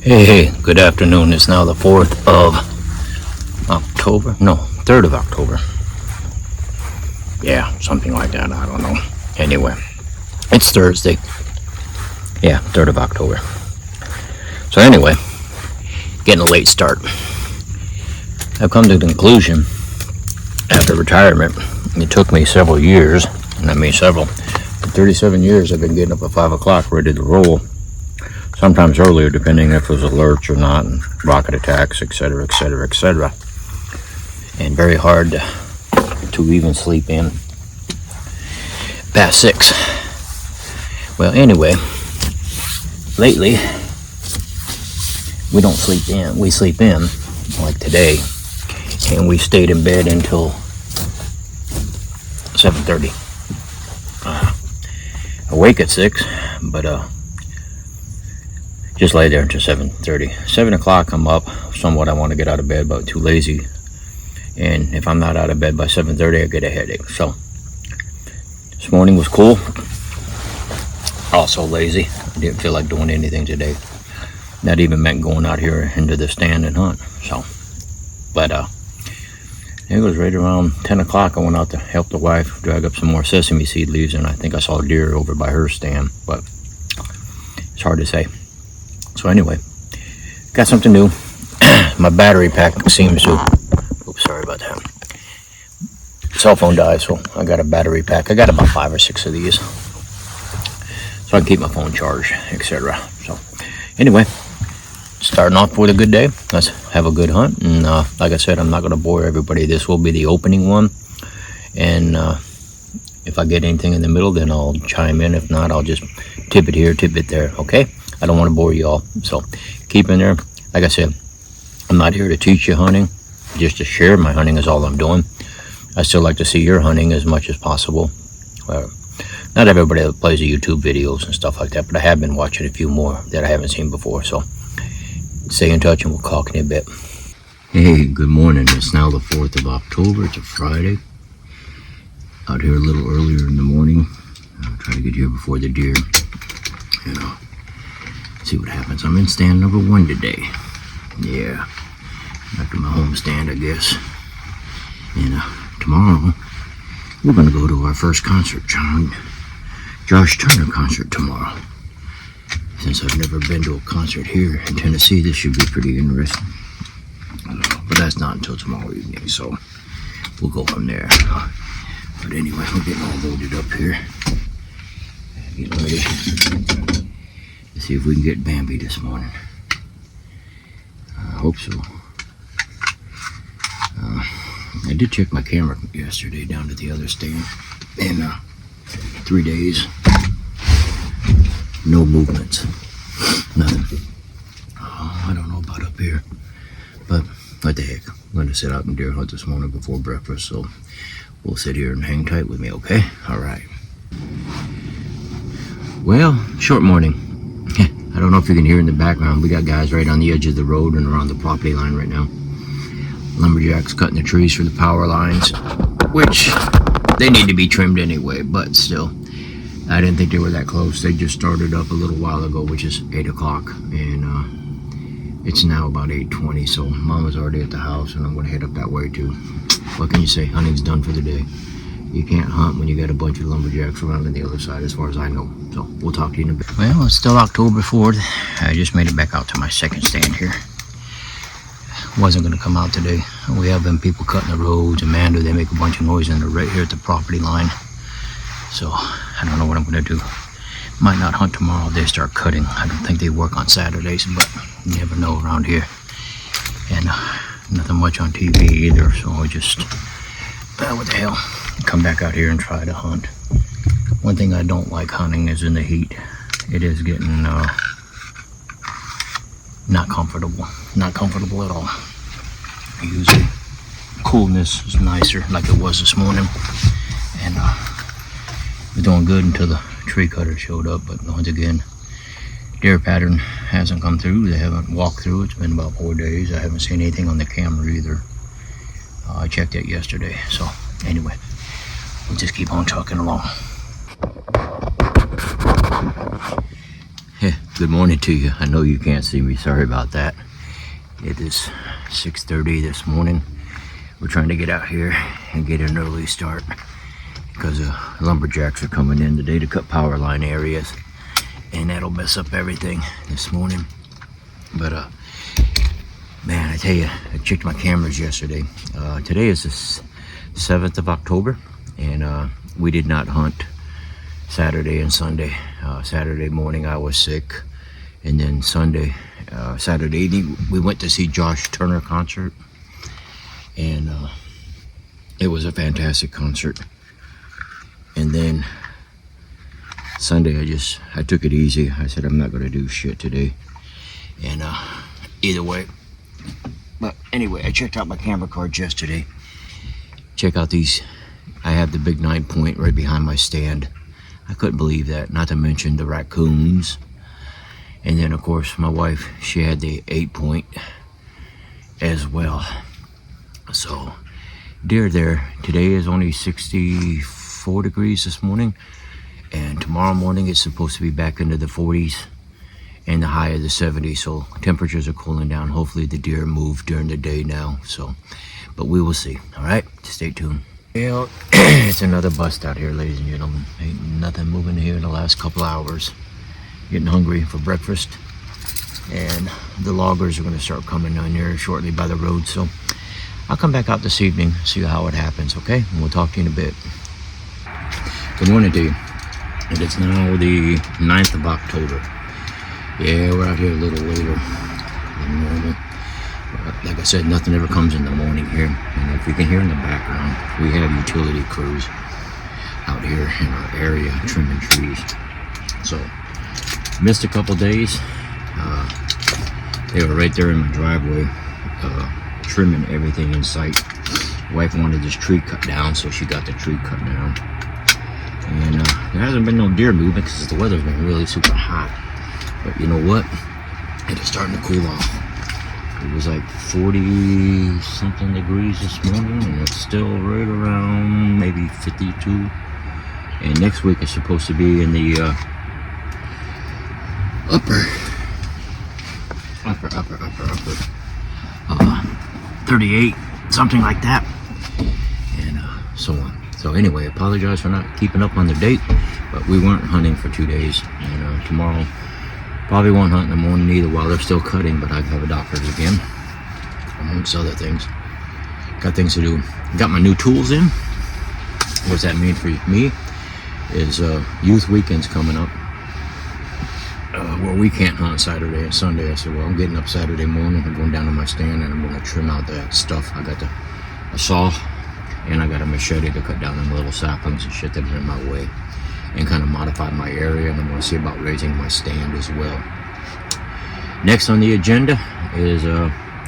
Hey, good afternoon. It's now the 4th of October. No, 3rd of October. Yeah, something like that. I don't know. Anyway, it's Thursday. Yeah, 3rd of October. So anyway, getting a late start. I've come to the conclusion after retirement, it took me several years, and I mean several, for 37 years I've been getting up at 5 o'clock ready to roll. Sometimes earlier, depending if it was alerts or not, and rocket attacks, etc., etc., etc. And very hard to even sleep in past 6. Well, anyway, lately, we don't sleep in. We sleep in, like today, and we stayed in bed until 7:30. Awake at 6, but just lay there until 7:30. 7 o'clock, I'm up. Somewhat I want to get out of bed, but too lazy. And if I'm not out of bed by 7:30, I get a headache. So this morning was cool. Also lazy. I didn't feel like doing anything today. Not even meant going out here into the stand and hunt. So, but it was right around 10 o'clock. I went out to help the wife drag up some more sesame seed leaves, and I think I saw a deer over by her stand, but it's hard to say. So anyway, got something new. My battery pack seems to, oops, sorry about that. Cell phone died, so I got a battery pack. I got about 5 or 6 of these, so I can keep my phone charged, etc. So anyway, starting off with a good day. Let's have a good hunt. And like I said, I'm not going to bore everybody. This will be the opening one. And if I get anything in the middle, then I'll chime in. If not, I'll just tip it here, tip it there. Okay? I don't want to bore you all. So keep in there. Like I said, I'm not here to teach you hunting. Just to share my hunting is all I'm doing. I still like to see your hunting as much as possible. Not everybody that plays the YouTube videos and stuff like that, but I have been watching a few more that I haven't seen before. So stay in touch and we'll talk in a bit. Hey, good morning. It's now the 4th of October. It's a Friday. Out here a little earlier in the morning. I'll try to get here before the deer. You know, see what happens. I'm in stand number 1 today. Yeah, back to my home stand, I guess. And tomorrow, we're going to go to our first concert, Josh Turner concert tomorrow. Since I've never been to a concert here in Tennessee, this should be pretty interesting. But that's not until tomorrow evening, so we'll go from there. But anyway, we're getting all loaded up here. Getting ready to see if we can get Bambi this morning. I hope so. I did check my camera yesterday down to the other stand, and 3 days, no movements, nothing. I don't know about up here, but what the heck. I'm going to sit out and deer hunt this morning before breakfast, so we'll sit here and hang tight with me, okay? All right. Well, short morning. I don't know if you can hear in the background. We got guys right on the edge of the road and around the property line right now. Lumberjacks cutting the trees for the power lines, which they need to be trimmed anyway, but still. I didn't think they were that close. They just started up a little while ago, which is 8 o'clock, and it's now about 8:20, so Mama's already at the house, and I'm going to head up that way too. What can you say? Hunting's done for the day. You can't hunt when you got a bunch of lumberjacks around on the other side, as far as I know. So we'll talk to you in a bit. Well, it's still October 4th. I just made it back out to my second stand here. Wasn't going to come out today. We have them people cutting the roads. Amanda, they make a bunch of noise, and they're right here at the property line. So I don't know what I'm going to do. Might not hunt tomorrow. They start cutting. I don't think they work on Saturdays, but you never know around here. And nothing much on TV either, so I just, what the hell, come back out here and try to hunt. One thing I don't like hunting is in the heat. It is getting not comfortable. Not comfortable at all. Usually coolness is nicer, like it was this morning. And we're doing good until the tree cutter showed up, but once again, deer pattern hasn't come through. They haven't walked through. It's been about 4 days. I haven't seen anything on the camera either. I checked it yesterday. So anyway, we'll just keep on trucking along. Good morning to you. I know you can't see me. Sorry about that. It is 6:30 this morning. We're trying to get out here and get an early start because lumberjacks are coming in today to cut power line areas, and that'll mess up everything this morning. But man, I tell you, I checked my cameras yesterday. Today is the 7th of October, and we did not hunt Saturday and Sunday. Saturday morning I was sick, and then Saturday evening we went to see Josh Turner concert, and it was a fantastic concert. And then Sunday I took it easy. I said I'm not gonna do shit today, and either way. But anyway, I checked out my camera cards yesterday. Check out these. I have the big 9-point right behind my stand. I couldn't believe that, not to mention the raccoons. And then of course my wife, she had the 8-point as well. So deer there. Today is only 64 degrees this morning, and tomorrow morning it's supposed to be back into the 40s and the high of the 70s. So temperatures are cooling down. Hopefully the deer move during the day now. So, but we will see. All right, stay tuned. Well, it's another bust out here, ladies and gentlemen. Ain't nothing moving here in the last couple hours. Getting hungry for breakfast, and the loggers are going to start coming down here shortly by the road. So I'll come back out this evening, see how it happens, okay? And we'll talk to you in a bit. Good morning to you. It is now the 9th of October. Yeah, we're out here a little later than normal. Like I said, nothing ever comes in the morning here. And if you can hear in the background, we have utility crews out here in our area trimming trees. So, missed a couple days. They were right there in my driveway, trimming everything in sight. Wife wanted this tree cut down, so she got the tree cut down. And there hasn't been no deer movement because the weather's been really super hot. But you know what? It is starting to cool off. It was like 40 something degrees this morning, and it's still right around maybe 52. And next week it's supposed to be in the upper 38, something like that, and so on. So anyway, apologize for not keeping up on the date, but we weren't hunting for 2 days, and tomorrow probably won't hunt in the morning either while they're still cutting, but I have a doctor's again, amongst other things. Got things to do. Got my new tools in. What's that mean for me is youth weekends coming up, where we can't hunt Saturday and Sunday. I said, well, I'm getting up Saturday morning, I'm going down to my stand, and I'm going to trim out that stuff. I got a saw, and I got a machete to cut down them little saplings and shit that are in my way, and kind of modify my area. And I'm going to see about raising my stand as well. Next on the agenda is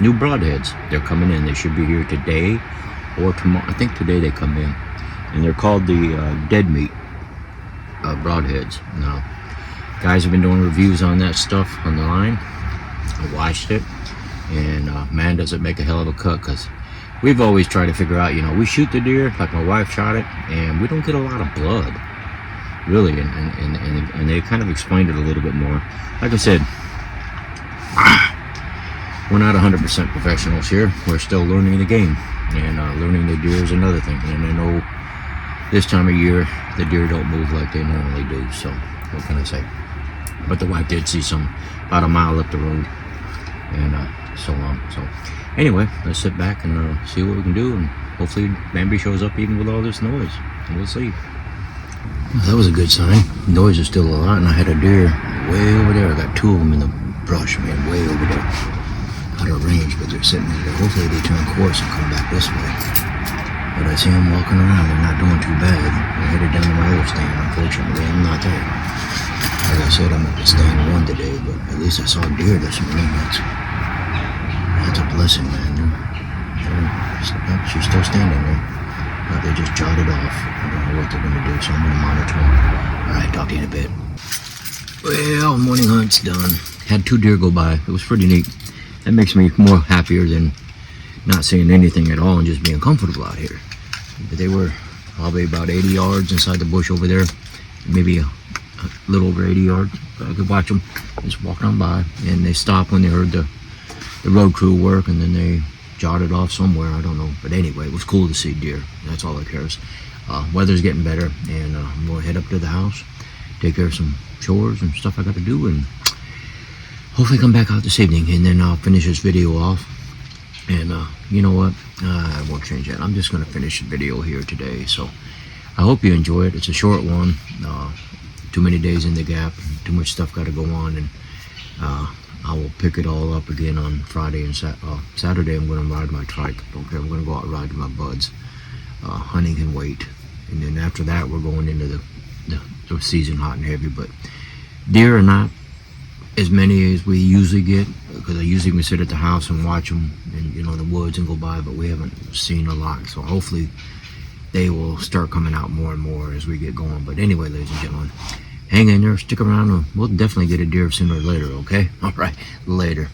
new broadheads. They're coming in. They should be here today or tomorrow. I think today they come in, and they're called the dead meat broadheads. Now, guys have been doing reviews on that stuff on the line. I watched it, and man, does it make a hell of a cut, because we've always tried to figure out, we shoot the deer, like my wife shot it, and we don't get a lot of blood, really, and they kind of explained it a little bit more. Like I said, we're not 100% professionals here. We're still learning the game, and learning the deer is another thing. And I know this time of year, the deer don't move like they normally do, so what can I say? But the wife did see some about a mile up the road, and so on. So anyway, let's sit back and see what we can do, and hopefully Bambi shows up even with all this noise, and we'll see. Well, that was a good sign. Noise is still a lot, and I had a deer way over there. I got 2 of them in the brush, man, way over there, out of range, but they're sitting there. Hopefully they turn course and come back this way. But I see them walking around. They're not doing too bad. They're headed down to my other stand. Unfortunately, I'm not there. Like I said, I'm at the stand 1 today, but at least I saw deer this morning. That's a blessing, man. She's still standing there. But they just jotted off. I don't know what they're going to do, so I'm going to monitor them. Alright, talk to you in a bit. Well, morning hunt's done. Had 2 deer go by. It was pretty neat. That makes me more happier than not seeing anything at all and just being comfortable out here. But they were probably about 80 yards inside the bush over there, maybe a little over 80 yards. I could watch them just walking on by, and they stopped when they heard the road crew work, and then they jotted off somewhere, I don't know. But anyway, it was cool to see deer. That's all that cares. Weather's getting better, and I'm going to head up to the house, take care of some chores and stuff I got to do, and hopefully come back out this evening, and then I'll finish this video off. And you know what? I won't change that. I'm just going to finish the video here today. So I hope you enjoy it. It's a short one. Too many days in the gap. Too much stuff got to go on, and I will pick it all up again on Friday and Saturday. I'm going to ride my trike. Don't care. I'm going to go out and ride with my buds. Hunting can wait. And then after that, we're going into the season hot and heavy. But deer are not as many as we usually get, because I usually can sit at the house and watch them in the woods and go by, but we haven't seen a lot. So hopefully they will start coming out more and more as we get going. But anyway, ladies and gentlemen, hang in there, stick around, and we'll definitely get a deer sooner or later, okay? All right, later.